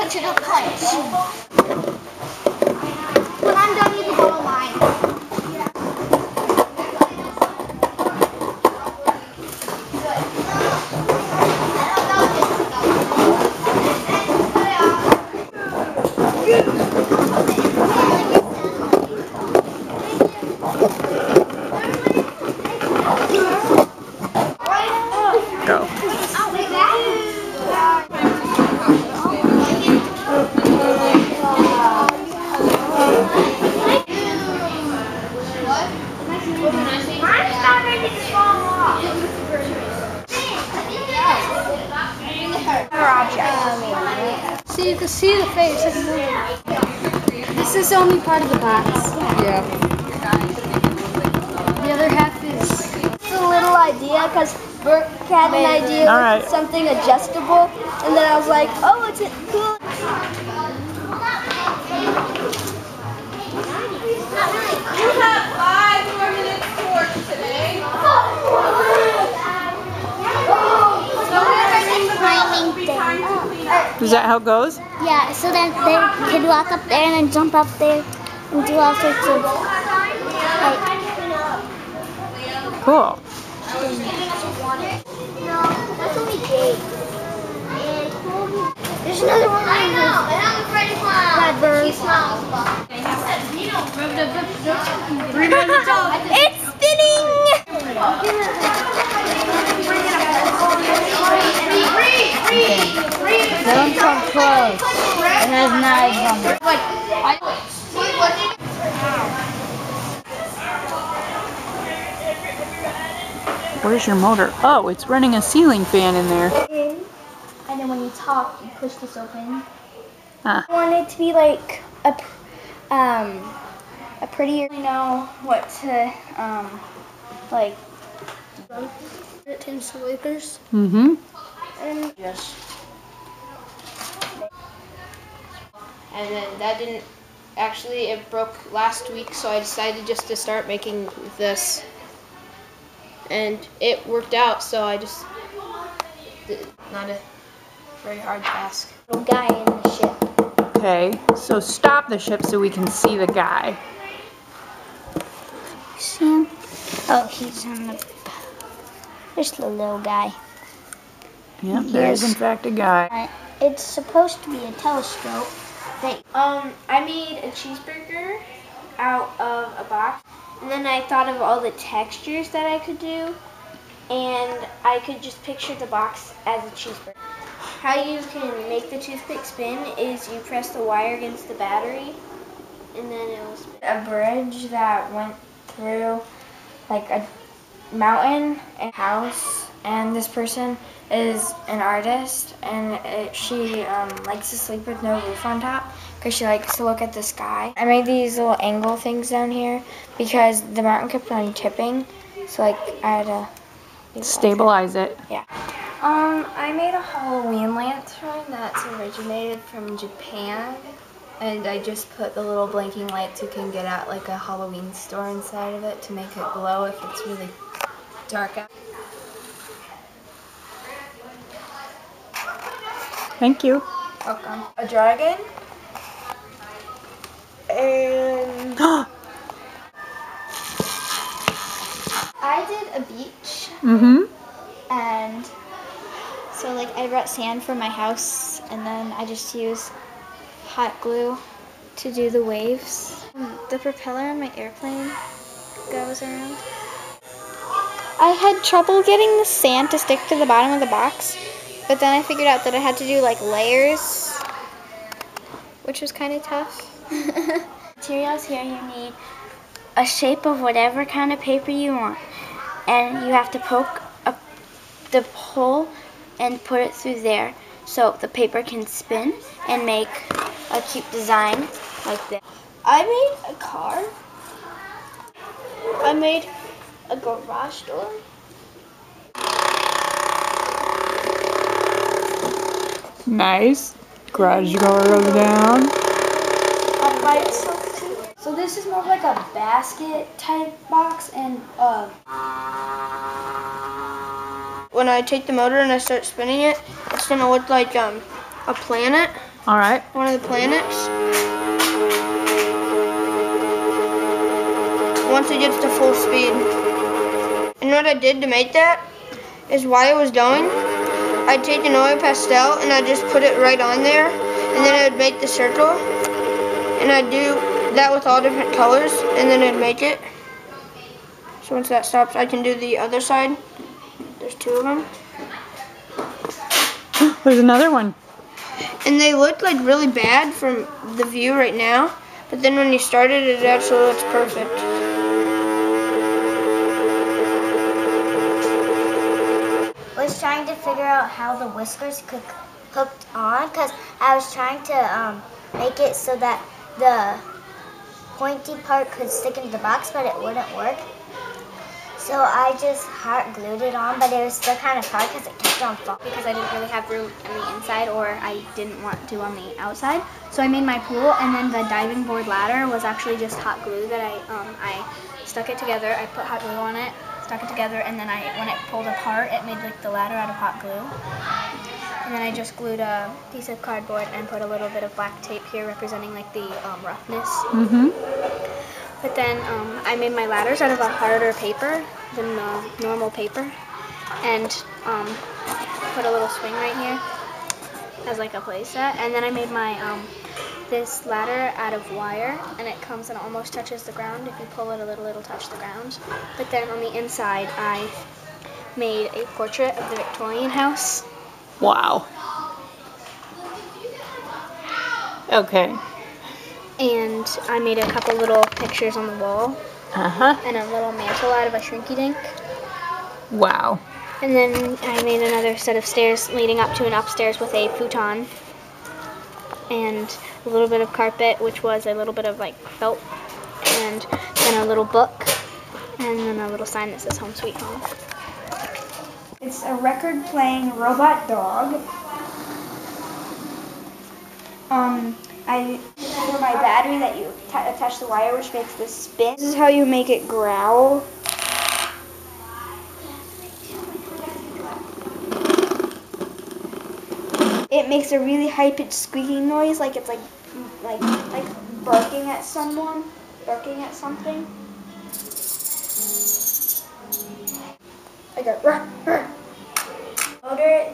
punch it a punch. When I'm done, you can go to mine. Go. See, you can see the face. This is only part of the box. Yeah. The other half is. It's a little idea because Burke had an idea All with something adjustable, and then I was like, oh, it's cool. You have 5 more minutes to work today. Is that how it goes? Yeah, so then they can walk up there and then jump up there and do all sorts of like. Cool. No, that's only eight. There's another one like this. It's spinning! Don't come close. It has knives on it. Where's your motor? Oh, it's running a ceiling fan in there. And then when you talk, you push this open. Huh. I want it to be like a prettier. You know what to like. Tin sleepers. Mm-hmm. And Yes. And then that didn't, actually it broke last week, so I decided just to start making this. And it worked out, so I just, not a very hard task. little guy in the ship. Okay, so stop the ship so we can see the guy. See him? Oh, he's on the. There's the little guy. Yep, there is in fact a guy. It's supposed to be a telescope. I made a cheeseburger out of a box, and then I thought of all the textures that I could do, and I could just picture the box as a cheeseburger. How you can make the toothpick spin is you press the wire against the battery, and then it will spin. A bridge that went through like a mountain and house, and this person is an artist, and she likes to sleep with no roof on top because she likes to look at the sky. I made these little angle things down here because the mountain kept on tipping, so like I had to Stabilize it. Yeah. I made a Halloween lantern that's originated from Japan, and I just put the little blinking lights you can get at like a Halloween store inside of it to make it glow if it's really dark out. Thank you. Welcome. A dragon. And I did a beach, Mm-hmm. and so like I brought sand from my house, and then I just used hot glue to do the waves. The propeller on my airplane goes around. I had trouble getting the sand to stick to the bottom of the box, but then I figured out that I had to do like layers, which was kind of tough. Materials here, you need a shape of whatever kind of paper you want, and you have to poke the hole and put it through there so the paper can spin and make a cute design like this. I made a car. I made a garage door. Nice. Garage door goes down. Up by itself too. So this is more like a basket type box, and when I take the motor and I start spinning it, it's gonna look like a planet. All right. one of the planets. Once it gets to full speed. And what I did to make that is while it was going, I'd take an oil pastel and I'd just put it right on there, and then I'd make the circle, and I'd do that with all different colors, and then I'd make it. So once that stops, I can do the other side. There's two of them. There's another one. And they look like really bad from the view right now, but then when you start it, it actually looks perfect. I was trying to figure out how the whiskers could hooked on, because I was trying to make it so that the pointy part could stick into the box, but it wouldn't work. So I just hot glued it on, but it was still kind of hard because it kept on falling. Because I didn't really have room on the inside, or I didn't want to on the outside. So I made my pool, and then the diving board ladder was actually just hot glue that I stuck it together. I put hot glue on it, stuck it together, and then when it pulled apart, it made like the ladder out of hot glue. And then I just glued a piece of cardboard and put a little bit of black tape here representing like the roughness. But then I made my ladders out of a harder paper than normal paper, and put a little swing right here as like a play set. And then I made my this ladder out of wire, and it comes and almost touches the ground. If you pull it a little, it'll touch the ground. But then on the inside, I made a portrait of the Victorian house. Wow. Okay. And I made a couple little pictures on the wall, and a little mantle out of a shrinky dink. Wow. And then I made another set of stairs leading up to an upstairs with a futon, and a little bit of carpet, which was a little bit of like felt, and then a little book, and then a little sign that says Home Sweet Home. It's a record-playing robot dog. For my battery that you attach the wire, which makes this spin. This is how you make it growl. It makes a really high-pitched squeaking noise, like it's like barking at someone, barking at something. Like a rah, rah. Motor,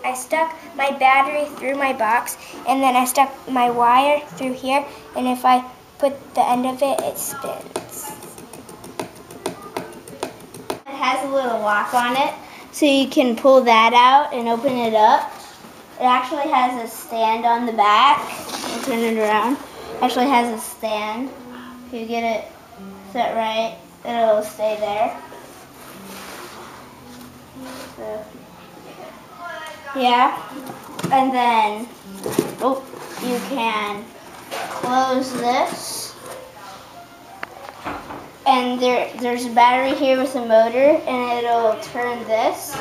I stuck my battery through my box, and then I stuck my wire through here, and if I put the end of it, it spins. It has a little lock on it, so you can pull that out and open it up. It actually has a stand on the back. I'll turn it around. It actually has a stand. If you get it set right, it'll stay there. So, yeah, and then you can close this, and there's a battery here with a motor, and it'll turn this.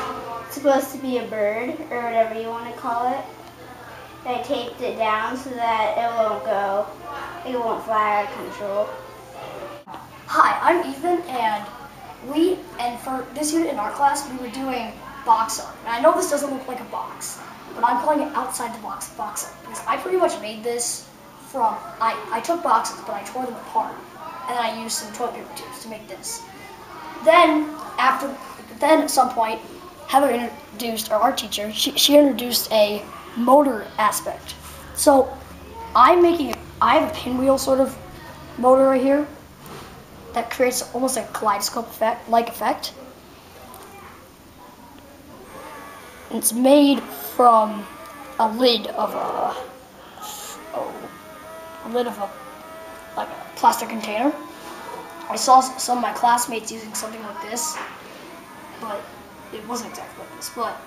It's supposed to be a bird, or whatever you want to call it. I taped it down so that it won't fly out of control. Hi, I'm Ethan, and for this unit in our class, we were doing box art. And I know this doesn't look like a box, but I'm calling it outside the box art, because I pretty much made this from, I took boxes, but I tore them apart, and then I used some toilet paper tubes to make this. Then at some point, Heather introduced, our art teacher, she introduced a motor aspect. So I have a pinwheel sort of motor right here that creates almost a kaleidoscope effect. It's made from a lid of a plastic container. I saw some of my classmates using something like this, but it wasn't exactly like this. But